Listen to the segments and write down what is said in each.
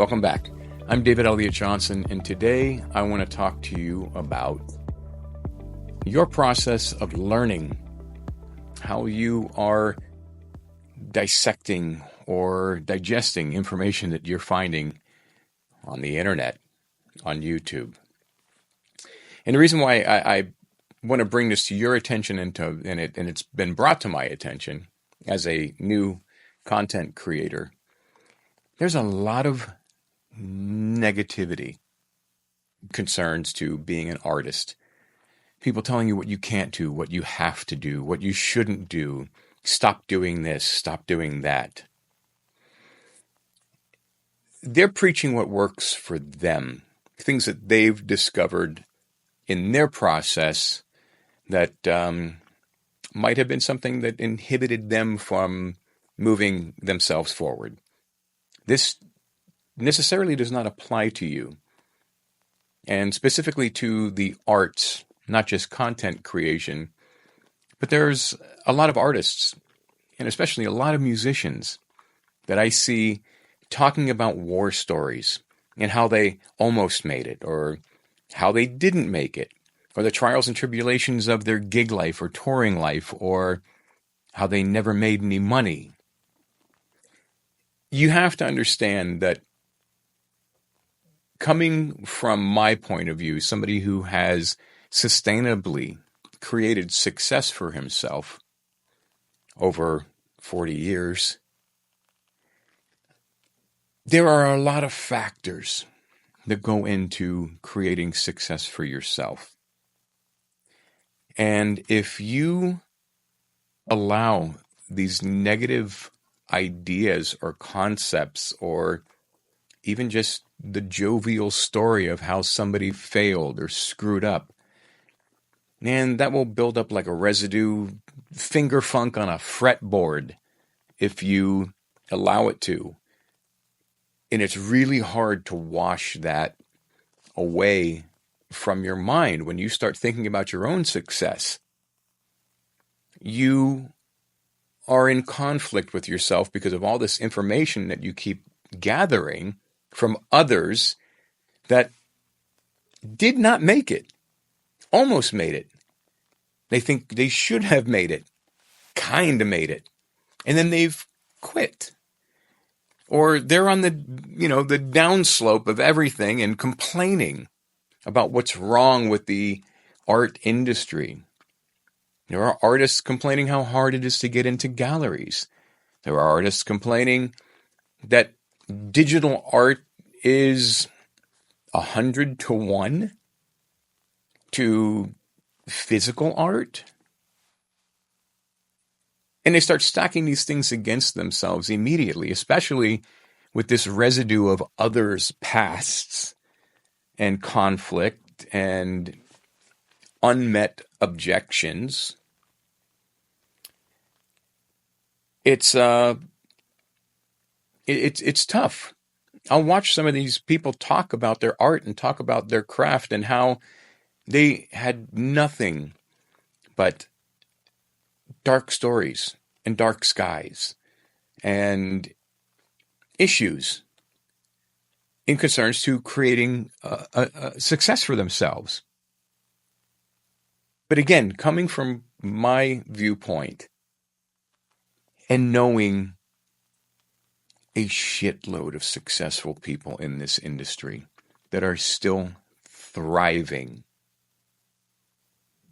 Welcome back. I'm David Elliott Johnson, and today I want to talk to you about your process of learning, how you are dissecting or digesting information that you're finding on the internet, on YouTube. And the reason why I want to bring this to your attention and it's been brought to my attention as a new content creator, there's a lot of negativity concerns to being an artist. People telling you what you can't do, what you have to do, what you shouldn't do. Stop doing this, stop doing that. They're preaching what works for them, things that they've discovered in their process that might have been something that inhibited them from moving themselves forward. This necessarily does not apply to you, and specifically to the arts, not just content creation, but there's a lot of artists, and especially a lot of musicians, that I see talking about war stories and how they almost made it, or how they didn't make it, or the trials and tribulations of their gig life or touring life, or how they never made any money. You have to understand that coming from my point of view, somebody who has sustainably created success for himself over 40 years, there are a lot of factors that go into creating success for yourself. And if you allow these negative ideas or concepts, or even just the jovial story of how somebody failed or screwed up, man, that will build up like a residue, finger funk on a fretboard if you allow it to. And it's really hard to wash that away from your mind when you start thinking about your own success. You are in conflict with yourself because of all this information that you keep gathering from others that did not make it, almost made it. They think they should have made it, kind of made it, and then they've quit. Or they're on the downslope of everything and complaining about what's wrong with the art industry. There are artists complaining how hard it is to get into galleries. There are artists complaining that digital art is 100 to 1 to physical art. And they start stacking these things against themselves immediately, especially with this residue of others' pasts and conflict and unmet objections. It's tough. I'll watch some of these people talk about their art and talk about their craft and how they had nothing but dark stories and dark skies and issues in concerns to creating a success for themselves. But again, coming from my viewpoint and knowing a shitload of successful people in this industry that are still thriving,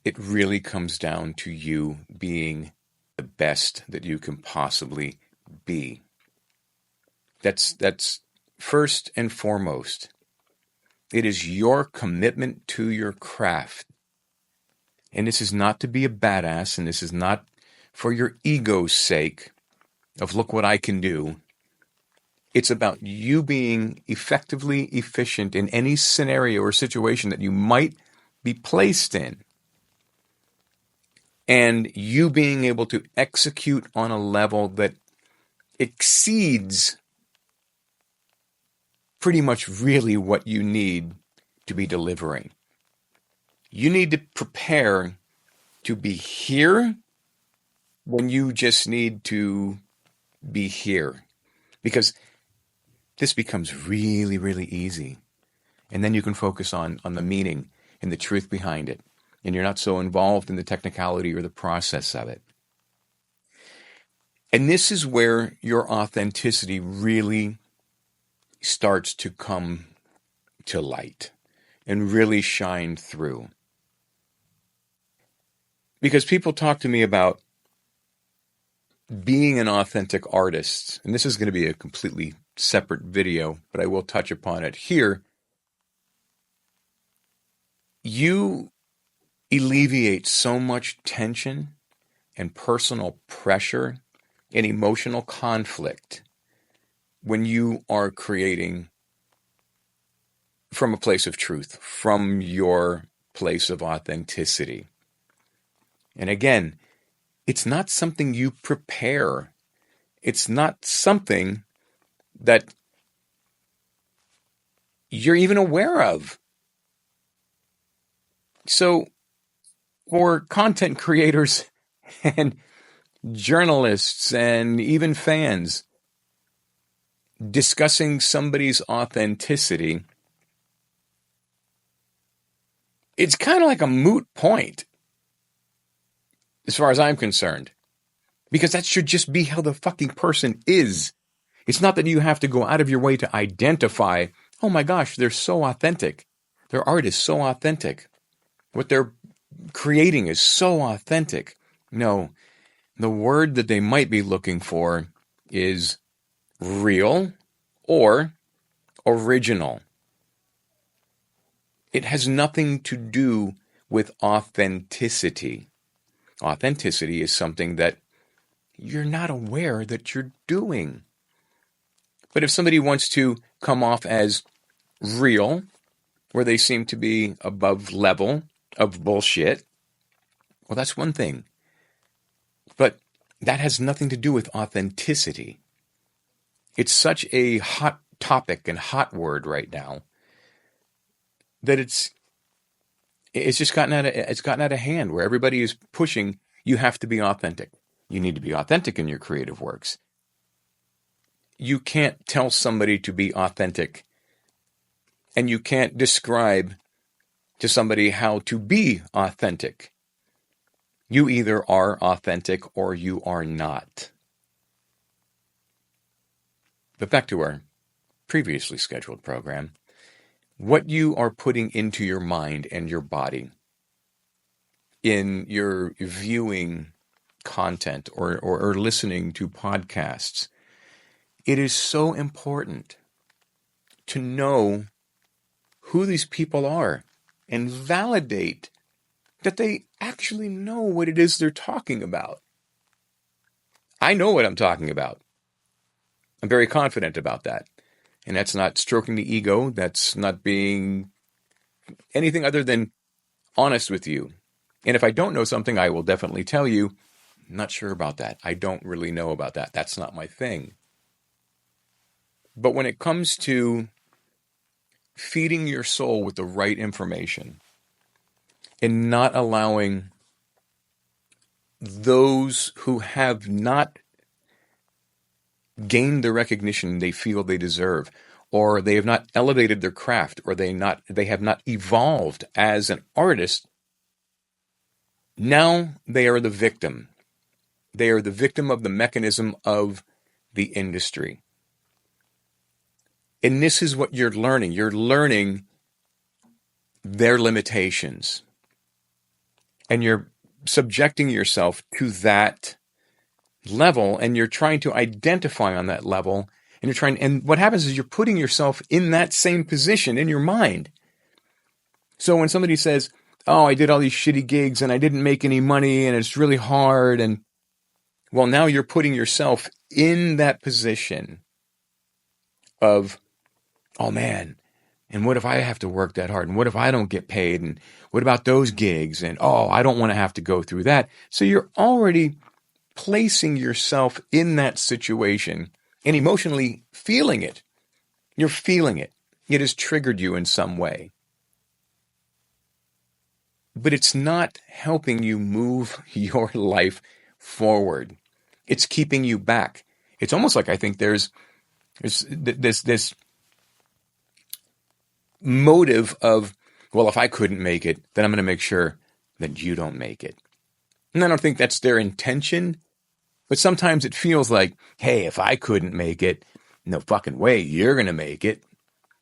it really comes down to you being the best that you can possibly be. That's first and foremost. It is your commitment to your craft. And this is not to be a badass, and this is not for your ego's sake of look what I can do. It's about you being effectively efficient in any scenario or situation that you might be placed in. And you being able to execute on a level that exceeds pretty much really what you need to be delivering. You need to prepare to be here when you just need to be here. Because this becomes really, really easy. And then you can focus on the meaning and the truth behind it. And you're not so involved in the technicality or the process of it. And this is where your authenticity really starts to come to light and really shine through. Because people talk to me about being an authentic artist, and this is going to be a completely separate video, but I will touch upon it here. You alleviate so much tension and personal pressure and emotional conflict when you are creating from a place of truth, from your place of authenticity. And again, it's not something you prepare. It's not something that you're even aware of. So, for content creators and journalists and even fans, discussing somebody's authenticity, it's kind of like a moot point, as far as I'm concerned. Because that should just be how the fucking person is. It's not that you have to go out of your way to identify, oh my gosh, they're so authentic. Their art is so authentic. What they're creating is so authentic. No, the word that they might be looking for is real or original. It has nothing to do with authenticity. Authenticity is something that you're not aware that you're doing. But if somebody wants to come off as real, where they seem to be above level of bullshit, well, that's one thing. But that has nothing to do with authenticity. It's such a hot topic and hot word right now that it's just gotten out of hand, where everybody is pushing, you have to be authentic. You need to be authentic in your creative works. You can't tell somebody to be authentic, and you can't describe to somebody how to be authentic. You either are authentic or you are not. But back to our previously scheduled program. What you are putting into your mind and your body in your viewing content or listening to podcasts, it is so important to know who these people are and validate that they actually know what it is they're talking about. I know what I'm talking about. I'm very confident about that. And that's not stroking the ego. That's not being anything other than honest with you. And if I don't know something, I will definitely tell you, I'm not sure about that. I don't really know about that. That's not my thing. But when it comes to feeding your soul with the right information and not allowing those who have not gained the recognition they feel they deserve, or they have not elevated their craft, or they have not evolved as an artist, now they are the victim. They are the victim of the mechanism of the industry. And this is what you're learning. You're learning their limitations. And you're subjecting yourself to that level, and you're trying to identify on that level, and what happens is you're putting yourself in that same position in your mind. So when somebody says, oh, I did all these shitty gigs and I didn't make any money and it's really hard, and well, now you're putting yourself in that position of, oh man, and what if I have to work that hard? And what if I don't get paid? And what about those gigs? And oh, I don't want to have to go through that. So you're already placing yourself in that situation and emotionally feeling it. You're feeling it. It has triggered you in some way. But it's not helping you move your life forward. It's keeping you back. It's almost like I think there's There's this motive of, well, if I couldn't make it, then I'm going to make sure that you don't make it. And I don't think that's their intention, but sometimes it feels like, hey, if I couldn't make it, no fucking way you're going to make it.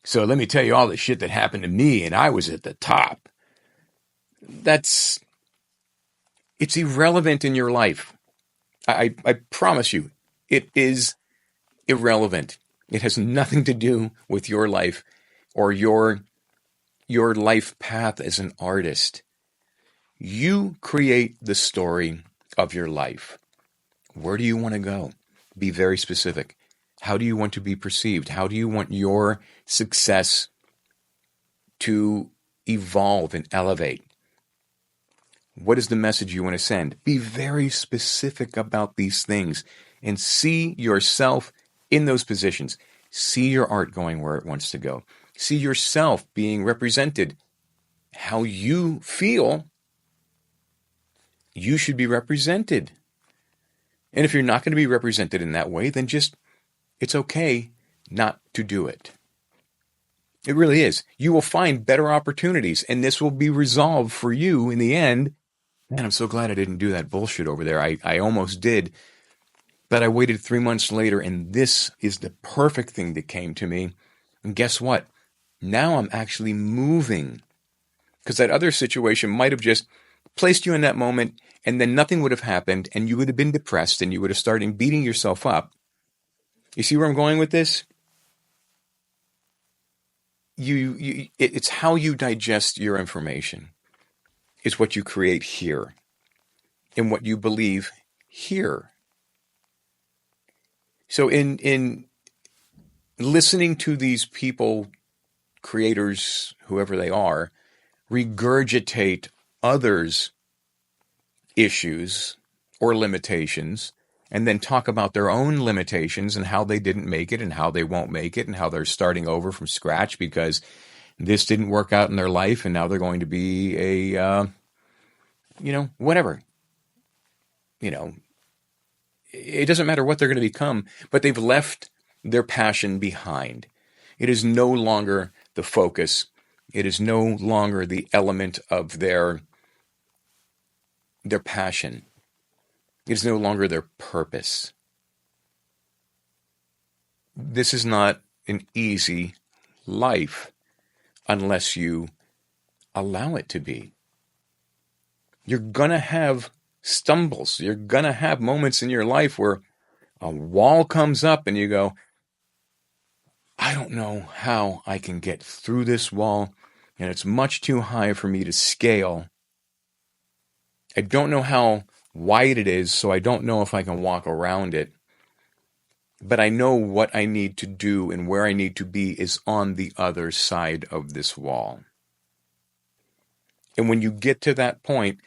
So let me tell you all the shit that happened to me and I was at the top. It's irrelevant in your life. I promise you, it is irrelevant. It has nothing to do with your life or your life path as an artist. You create the story of your life. Where do you want to go? Be very specific. How do you want to be perceived? How do you want your success to evolve and elevate? What is the message you want to send? Be very specific about these things and see yourself in those positions. See your art going where it wants to go. See yourself being represented how you feel you should be represented. And if you're not going to be represented in that way, then it's okay not to do it. It really is. You will find better opportunities, and this will be resolved for you in the end. Man, I'm so glad I didn't do that bullshit over there. I almost did. But I waited 3 months later, and this is the perfect thing that came to me. And guess what? Now I'm actually moving. Because that other situation might have just placed you in that moment, and then nothing would have happened, and you would have been depressed, and you would have started beating yourself up. You see where I'm going with this? It's how you digest your information. It's what you create here, and what you believe here. So in listening to these people, creators, whoever they are, regurgitate others' issues or limitations, and then talk about their own limitations and how they didn't make it and how they won't make it and how they're starting over from scratch because this didn't work out in their life and now they're going to be whatever. It doesn't matter what they're going to become, but they've left their passion behind. It is no longer the focus. It is no longer the element of their passion. It is no longer their purpose. This is not an easy life unless you allow it to be. You're going to have stumbles. You're going to have moments in your life where a wall comes up and you go, I don't know how I can get through this wall, and it's much too high for me to scale. I don't know how wide it is, so I don't know if I can walk around it. But I know what I need to do and where I need to be is on the other side of this wall. And when you get to that point,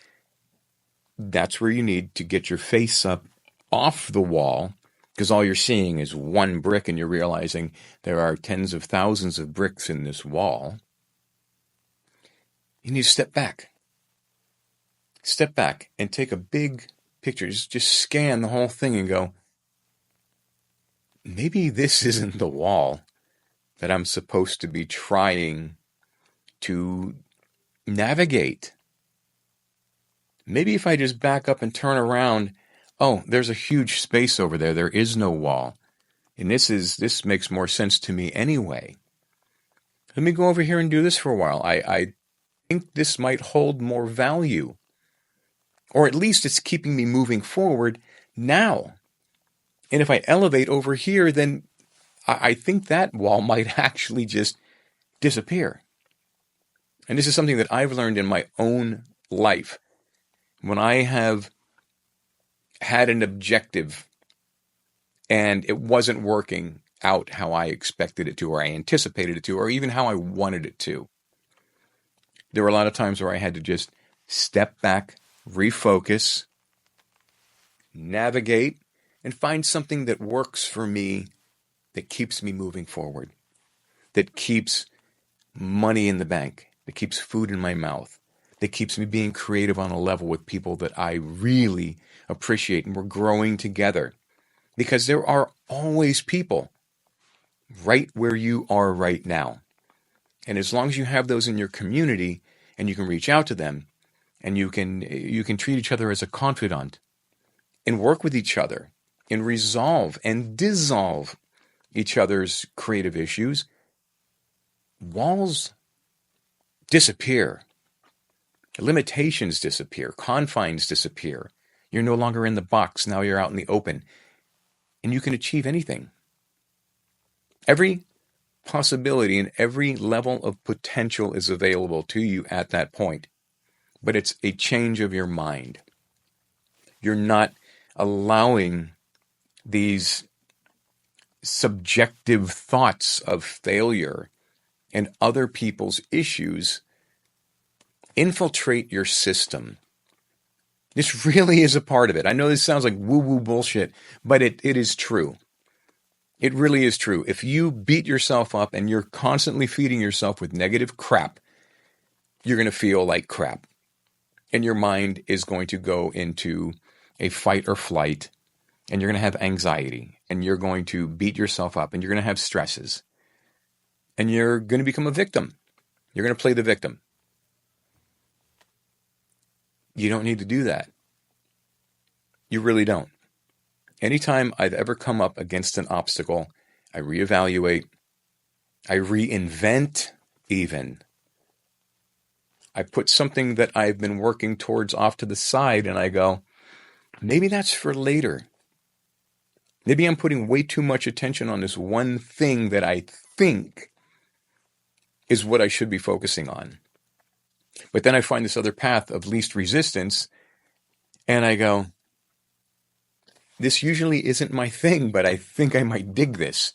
that's where you need to get your face up off the wall, because all you're seeing is one brick and you're realizing there are tens of thousands of bricks in this wall. You need to step back. Step back and take a big picture. Just scan the whole thing and go, maybe this isn't the wall that I'm supposed to be trying to navigate. Maybe if I just back up and turn around, oh, there's a huge space over there. There is no wall. And this makes more sense to me anyway. Let me go over here and do this for a while. I think this might hold more value. Or at least it's keeping me moving forward now. And if I elevate over here, then I think that wall might actually just disappear. And this is something that I've learned in my own life. When I have had an objective and it wasn't working out how I expected it to, or I anticipated it to, or even how I wanted it to, there were a lot of times where I had to just step back, refocus, navigate, and find something that works for me, that keeps me moving forward, that keeps money in the bank, that keeps food in my mouth, that keeps me being creative on a level with people that I really appreciate, and we're growing together. Because there are always people right where you are right now. And as long as you have those in your community and you can reach out to them and you can treat each other as a confidant and work with each other and resolve and dissolve each other's creative issues, walls disappear, limitations disappear, confines disappear. You're no longer in the box. Now you're out in the open and you can achieve anything. Every possibility and every level of potential is available to you at that point. But it's a change of your mind. You're not allowing these subjective thoughts of failure and other people's issues infiltrate your system. This really is a part of it. I know this sounds like woo-woo bullshit, but it is true. It really is true. If you beat yourself up and you're constantly feeding yourself with negative crap, you're going to feel like crap. And your mind is going to go into a fight or flight, and you're going to have anxiety, and you're going to beat yourself up, and you're going to have stresses, and you're going to become a victim. You're going to play the victim. You don't need to do that. You really don't. Anytime I've ever come up against an obstacle, I reevaluate, I reinvent even. I put something that I've been working towards off to the side and I go, maybe that's for later. Maybe I'm putting way too much attention on this one thing that I think is what I should be focusing on. But then I find this other path of least resistance and I go, this usually isn't my thing, but I think I might dig this,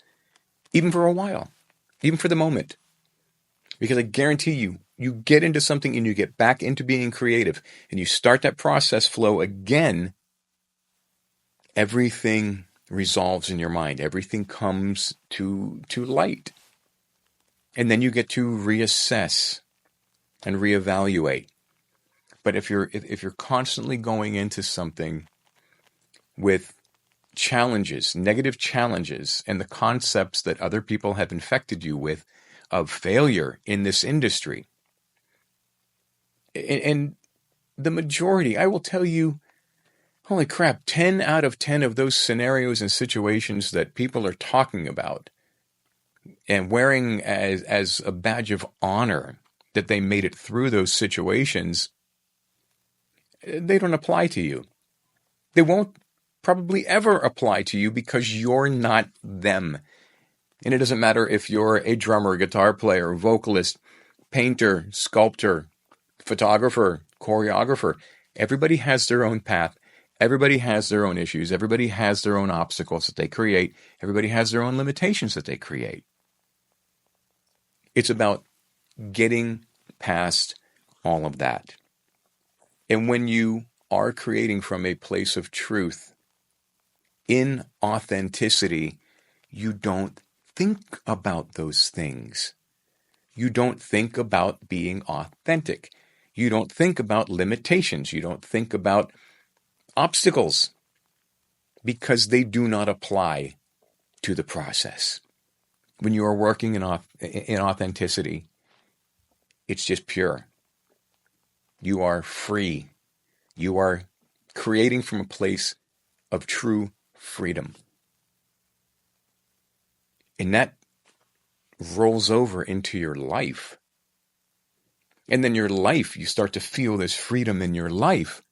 even for a while, even for the moment. Because I guarantee you, you get into something and you get back into being creative and you start that process flow again, everything resolves in your mind. Everything comes to light. And then you get to reassess and reevaluate. But if you're constantly going into something with challenges, negative challenges, and the concepts that other people have infected you with of failure in this industry, and the majority, I will tell you, holy crap, 10 out of 10 of those scenarios and situations that people are talking about and wearing as a badge of honor that they made it through those situations, they don't apply to you. They won't probably ever apply to you because you're not them. And it doesn't matter if you're a drummer, guitar player, vocalist, painter, sculptor, photographer, choreographer. Everybody has their own path. Everybody has their own issues. Everybody has their own obstacles that they create. Everybody has their own limitations that they create. It's about getting past all of that. And when you are creating from a place of truth, in authenticity, you don't think about those things. You don't think about being authentic. You don't think about limitations. You don't think about obstacles because they do not apply to the process. When you are working in authenticity, it's just pure. You are free. You are creating from a place of true freedom. And that rolls over into your life. And then your life, you start to feel this freedom in your life.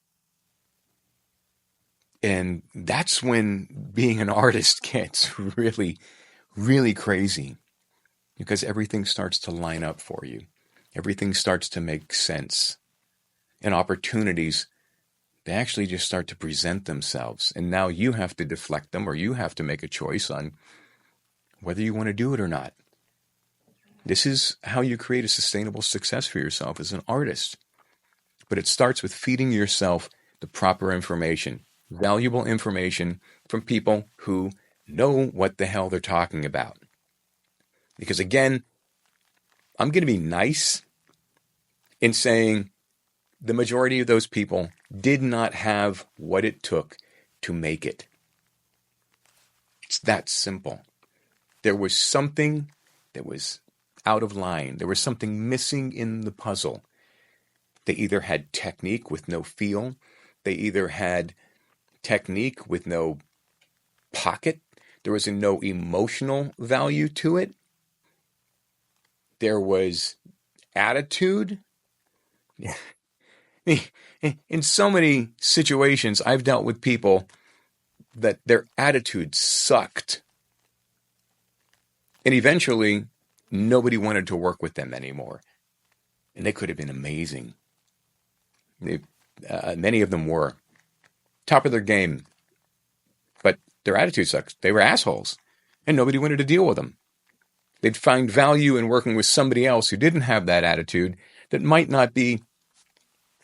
And that's when being an artist gets really, really crazy. Because everything starts to line up for you. Everything starts to make sense. And opportunities, they actually just start to present themselves. And now you have to deflect them, or you have to make a choice on whether you want to do it or not. This is how you create a sustainable success for yourself as an artist. But it starts with feeding yourself the proper information, valuable information from people who know what the hell they're talking about. Because again, I'm going to be nice in saying the majority of those people did not have what it took to make it. It's that simple. There was something that was out of line. There was something missing in the puzzle. They either had technique with no feel. They either had technique with no pocket. There was no emotional value to it. There was attitude. In so many situations, I've dealt with people that their attitude sucked. And eventually, nobody wanted to work with them anymore. And they could have been amazing. Many of them were top of their game. But their attitude sucked. They were assholes. And nobody wanted to deal with them. They'd find value in working with somebody else who didn't have that attitude, that might not be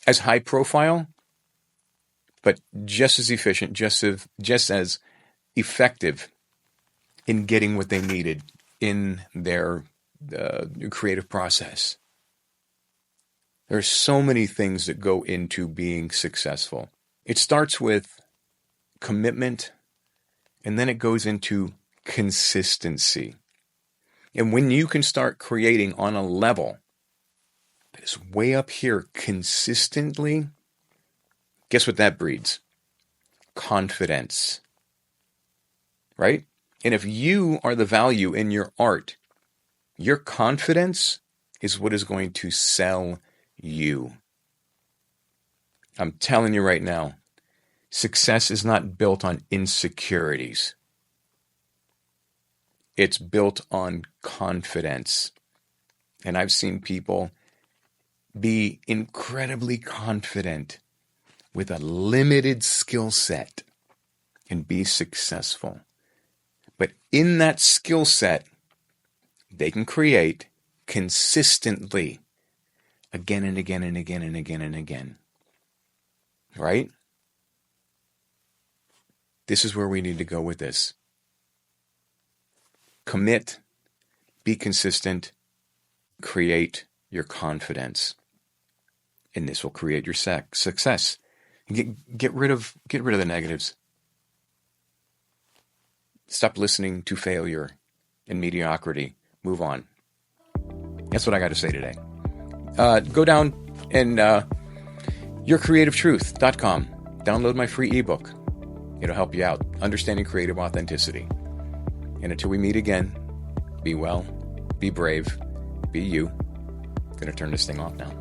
as high profile, but just as efficient, just as effective in getting what they needed in their creative process. There are so many things that go into being successful. It starts with commitment, and then it goes into consistency. And when you can start creating on a level that is way up here consistently, guess what that breeds? Confidence. Right? And if you are the value in your art, your confidence is what is going to sell you. I'm telling you right now, success is not built on insecurities. It's built on confidence. And I've seen people be incredibly confident with a limited skill set and be successful. But in that skill set, they can create consistently again and again and again and again and again. Right? This is where we need to go with this. Commit, be consistent, create your confidence. And this will create your success. Get rid of the negatives. Stop listening to failure and mediocrity. Move on. That's what I got to say today. Go down and yourcreativetruth.com. Download my free ebook. It'll help you out. Understanding Creative Authenticity. And until we meet again, be well, be brave, be you. I'm going to turn this thing off now.